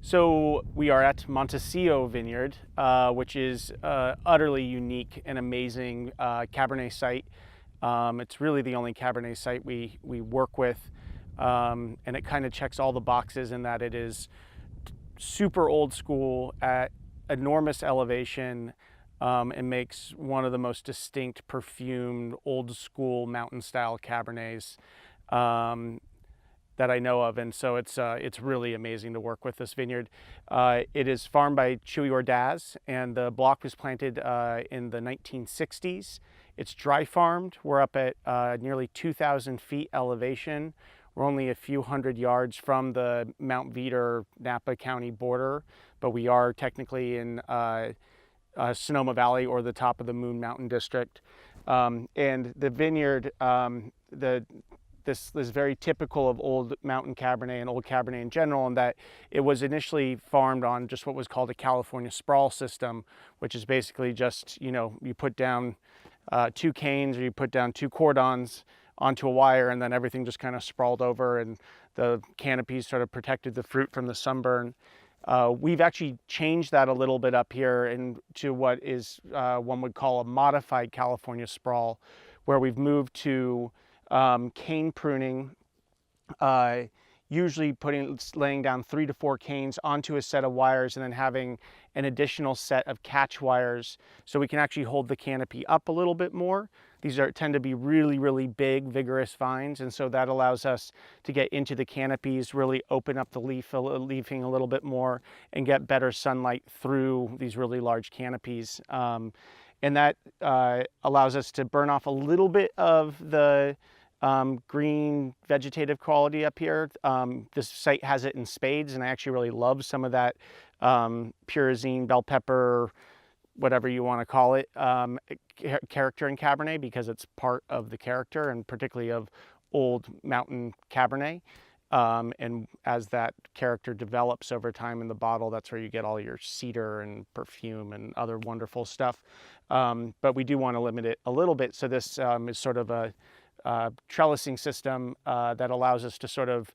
So we are at Montecillo Vineyard, which is utterly unique and amazing Cabernet site. It's really the only Cabernet site we work with, and it kind of checks all the boxes in that it is super old school at enormous elevation, and makes one of the most distinct perfumed old school mountain style Cabernets that I know of, and so it's really amazing to work with this vineyard. It is farmed by Chewy Ordaz, and the block was planted in the 1960s. It's dry farmed. We're up at nearly 2,000 feet elevation. We're only a few hundred yards from the Mount Veeder Napa County border, but we are technically in Sonoma Valley, or the top of the Moon Mountain District. And the vineyard, this is very typical of old mountain Cabernet and old Cabernet in general, in that it was initially farmed on just what was called a California sprawl system, which is basically just, you put down two canes, or you put down two cordons onto a wire, and then everything just kind of sprawled over, and the canopies sort of protected the fruit from the sunburn. We've actually changed that a little bit up here into what is one would call a modified California sprawl, where we've moved to cane pruning, usually laying down 3 to 4 canes onto a set of wires, and then having an additional set of catch wires, so we can actually hold the canopy up a little bit more. These tend to be really, really big, vigorous vines, and so that allows us to get into the canopies, really open up the leafing a little bit more, and get better sunlight through these really large canopies. And that allows us to burn off a little bit of the green vegetative quality up here. This site has it in spades, and I actually really love some of that pyrazine, bell pepper, whatever you want to call it, character in Cabernet, because it's part of the character, and particularly of old mountain Cabernet. And as that character develops over time in the bottle, that's where you get all your cedar and perfume and other wonderful stuff. But we do want to limit it a little bit. So this is sort of a trellising system that allows us to sort of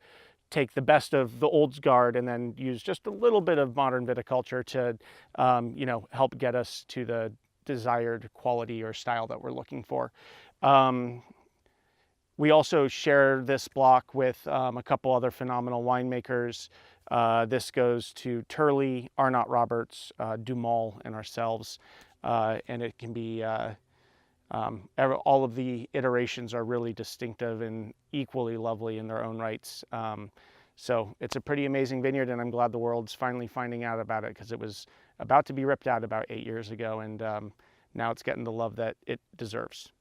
take the best of the old guard, and then use just a little bit of modern viticulture to, help get us to the desired quality or style that we're looking for. We also share this block with a couple other phenomenal winemakers. This goes to Turley, Arnott Roberts, Dumal, and ourselves. And it can be, all of the iterations are really distinctive and equally lovely in their own rights. So it's a pretty amazing vineyard, and I'm glad the world's finally finding out about it, because it was about to be ripped out about 8 years ago, and now it's getting the love that it deserves.